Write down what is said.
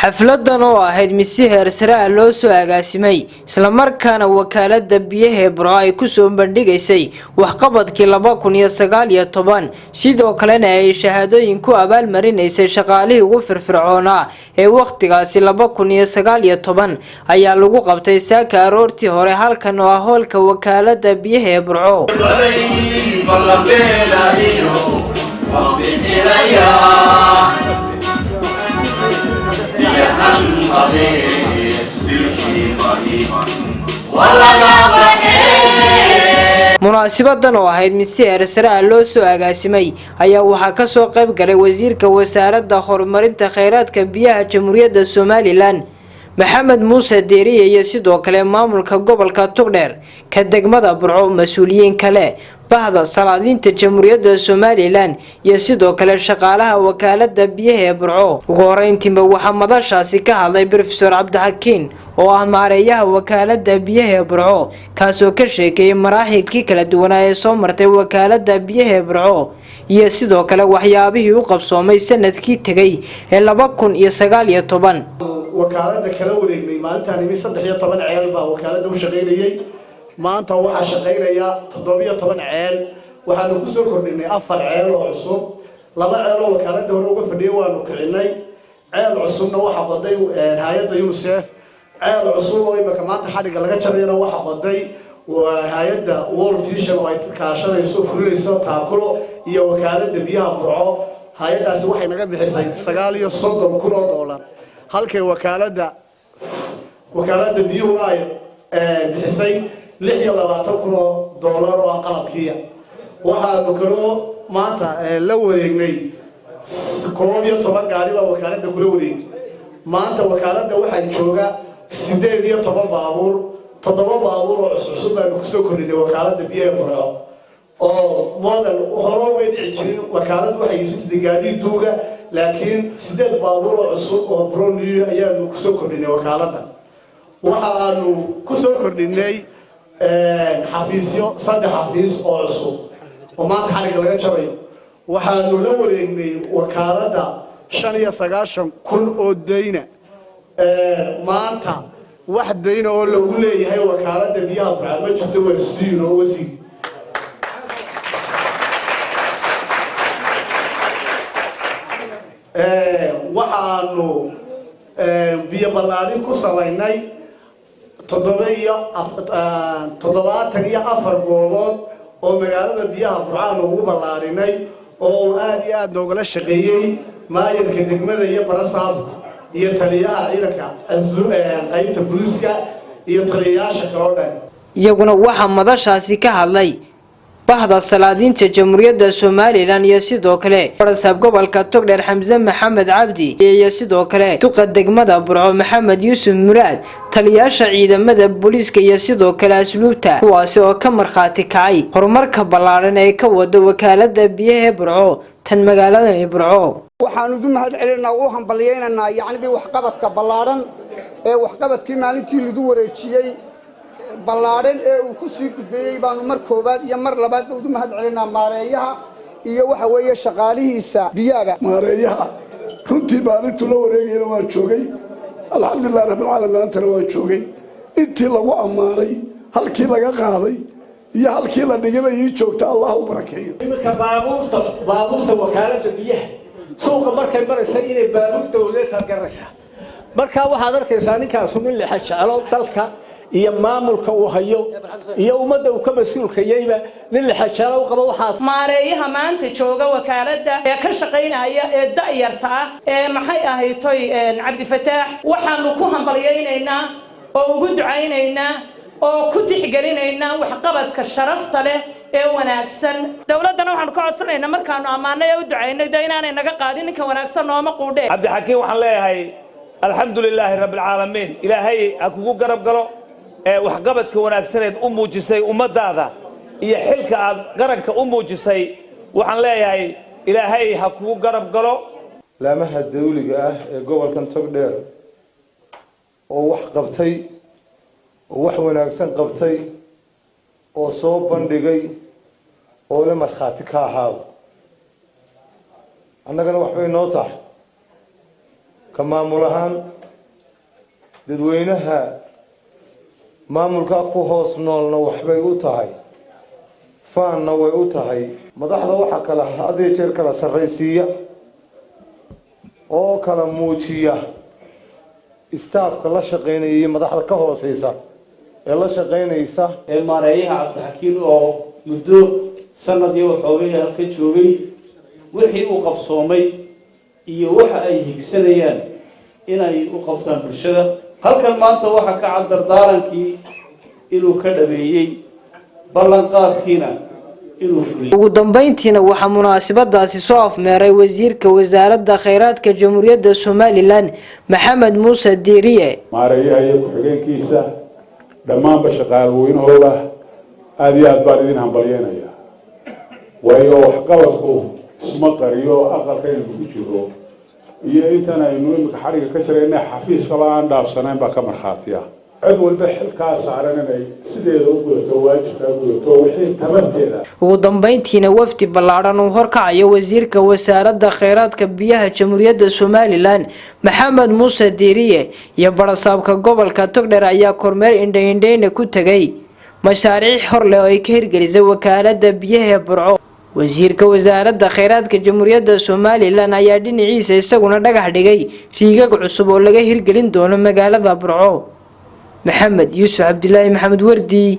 xafladan oo ahayd mid si heer sare ah loo soo agaasimay isla markaana wakaalada biyaha ee Burco ay ku soo bandhigaysay waxqabadkii 2019 sidoo kalena ay shahaadooyin ku abaal marinaysay shaqaalihii ugu firfircoonaa ee waqtigaasi 2019 ayaa lagu qabtay saaka aroortii hore halkan oo ah hoolka wakaalada biyaha ee Burco. munaasibadan oo ahayd mid si heer sare ah loo soo agaasimay ayaa waxaa ka soo qayb galay wasiirka wasaaradda horumarinta kheyraadka biyaha Jamhuuriyadda Somaliland Maxamed Muuse Deeriye iyo sidoo kale maamulka gobolka Togdheer ka degmada Burco mas'uuliyiin kale bahda salaadiinta Jamhuuriyadda Somaliland iyo sidoo kale shaqaalaha wakaalada biyaha ee Burco. ugu horeyntiiba waxa madashaasi ka hadlay Professor Cabdixakiin oo ah maareeyaha wakaalada biyaha ee Burco kaasoo ka sheekay maraaxilkii kala duwan ee soo martay wakaalada biyaha ee Burco iyo sidoo kale waxyaabihii uu qabsoomay sanadkii tagay ee 2019. wakaalada kala wareegnay maalintan 13 ceel baa wakaalada u shaqeynayay maanta waxa shaqeynaya 17 ceel waxaanu ku soo kordhinay 4 ceel oo cusub 2 ceel oo wakaalada hore uga fadhiyay waanu kicinay ceel cusubna waxa qoday hay'adda UNICEF ceel cusub oo imika maanta xadhiga laga jarayna waxa qoday hay'adda World Vision oo ay kaashanayso fulinayso taakulo iyo wakaalada biyaha Burco hay'adaasi waxay naga bixisay $930,000 halkay wakaalada biyuhu ay bixisay $26,000 oo qalabkiya waxaanu kaloo maanta la wareegnay 11 gaari baa wakaalada kula wareegay maanta wakaalada waxaa jooga 18 baabuur 7 baabuur oo cusub baanu ku soo kordhinay wakaalada biyaha Burco oo model hore way dhici jirin wakaalada waxay iibsatay gaadiid duuga laakiin 8 baabuur oo cusub oo brand new ayaanu ku soo kordhinay wakaalada waxaanu ku soo kordhinay xafiisyo 3 xafiis oo cusub oo maanta xariga laga jarayo waxaanu la wareegnay wakaalada 95,000 oo deyna maanta wax deyna oo lagu leeyahay wakaalada biyaha Burco ma jirto waa zero wasiir waxaanu biyo ballaarin ku samaynay 74 goobood oo magaalada biyaha Burco ugu ballaarinay oo aad iyo aad looga shaqeeyay maayirka degmada iyo barasaabka iyo taliyaha ciidanka qaybta booliska iyo taliyayaasha kale oo dhan. iyaguna waxa madashaasi ka hadlay bahda salaadiinta Jamhuuriyadda Somaliland iyo sidoo kale barasaab gobolka Togdheer Xamse Maxamed Cabdi iyo sidoo kale duqa degmada Burco Maxamed Yuusuf Muraad taliyaasha ciidamada booliska iyo sidoo kale asluubta kuwaas oo ka marxaati kacay horumarka ballaaran ee ka wada wakaalada biyaha Burco tan magaalada Burco. waxaanu u mahad celinaa oo hambalyeynaa yacni waxqabadka ballaaran ee waxqabadkii maalintii lagu wareejiyay ballaaran ee uu ku sii gudbiyay baanu mar koobaad iyo mar labaad u mahad celinaa maareeyaha iyo waxa weeye shaqaalihiisa biyaha maareeyaha runtii maalintu la wareegayna waan joogay alxamdulillah rabbil caalamiin antana waan joogay intii lagu amaanay halkii laga qaaday iyo halkii la dhigay ii joogta Allah u barakeeyo imika baabuurta wakaalada biyaha suuqa markay maraysan inay baabuur dawladeed ka garaysa marka waxaad arkaysaa ninkaas min la xajalo dalka iyo maamulka uu hayo iyo umada uu ka mas'uulka yeyba nin la xajalo qaba waxaad maareeyaha maanta jooga wakaalada ee ka shaqeynaya ee da'yarta ah ee maxay ahaytoy Cabdi Fataax waxaanu ku hambalyeynaa oo ugu ducaynaynaa oo ku tixgelinaynaa waxqabadka sharafta leh ee wanaagsan dawladana waxaanu ka codsanaynaa markaanu amaanay u ducaynay inaanay naga qaadin ninka wanaagsan nooma quudhe. Cabdixakiin waxaan leeyahay alxamdulillah rabbil caalamiin ilaahay ha kugu garab galo waxqabadka wanaagsaneed u muujisay ummadaada iyo xilka aad qaranka u muujisay waxaan leeyahay ilaahay ha kugu garab galo. laamaha dawliga ah ee gobolkan Togdheer oo wax qabtay oo wax wanaagsan qabtay oo soo bandhigay oo la marxaati ka ahaa annagana wax bay noo tahay ka maamul ahaan dadweynaha maamulka ku hoos noolna waxbay u tahay faanna way u tahay madaxda waxa kala had iyo jeer kala sarraysiiya oo kala muujiya istaafka la shaqeynaya iyo madaxda ka hooseysa ee la shaqeynaysa maareeyaha cabdixakiin oo muddo sanad iyo waxoogay halka joogay wixii uu qabsoomay iyo waxa ay higsanayaan inay u qabtaan bulshada halkan maanta waxa ka cad dardaarankii inuu ka dhameeyay ballanqaadkiina inuu fuliyo ugu dambeyntiina waxaa munaasabadaasi soo afmeeray wasiirka wasaaradda kheyraadka jamhuuriyadda Somaliland Maxamed Muuse Diiriye maareeyaha iyo ku-xigeenkiisa dhammaanba shaqaalooyinahooda aad iyo aad baan idin hambalyeynaya waayo waxqabadku isma qariyo aqalka inuu ku jiro iyo intan aynu imika xariga ka jirayna xafiiskaba aan dhaafsanayn baa ka markhaatiya cid walba xilkaa saaran inay sideeda u gudato waajibkaa gudato wixii tabarteeda ugu dambeyntiina wafdi ballaaran uu horkacayo wasiirka wasaaradda kheyraadka biyaha jamhuuriyadda Somaliland Maxamed Muuse Diiriye iyo barasaabka gobolka Togdheer ayaa kormeer indhaindhayna ku tagay mashaariic hor leh oo ay ka hirgelisay wakaaladda biyaha ee Burco wasiirka wasaaradda kheyraadka jamhuuriyadda Somaliland ayaa dhinaciisa isaguna dhagax dhigay riigag cusub oo laga hirgelin doono magaalada Burco محمد يوسف عبد الله محمد وردي